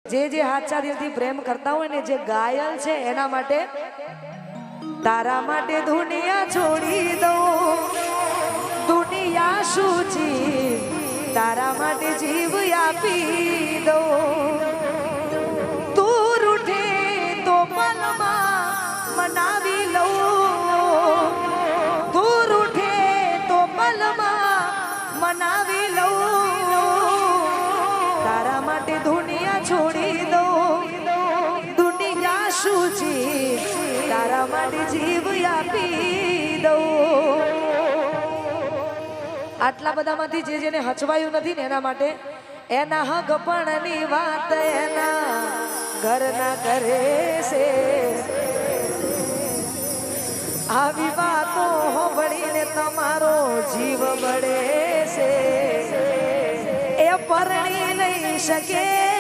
જે હાચા દિલથી પ્રેમ કરતા હોય ને જે ગાયલ છે એના માટે તારા માટે દુનિયા છોડી દઉં દુનિયા શું છે તારા માટે જીવ આપી દઉં તું રૂઠે તો પલમાં મનાવી લઉં તું રૂઠે તો પલમાં મનાવી લઉં તારા માટે દુનિયા છોડી દઉં દુનિયા શું છે તારા માટે જીવ આપી દઉં આટલા બધામાંથી જેને હચવાયું નથી ને એના માટે એના હગપણની વાત એના ઘરના કરે છે આવી વાતો સાંભળીને તમારો જીવ બળે છે એ પરણી નહીં શકે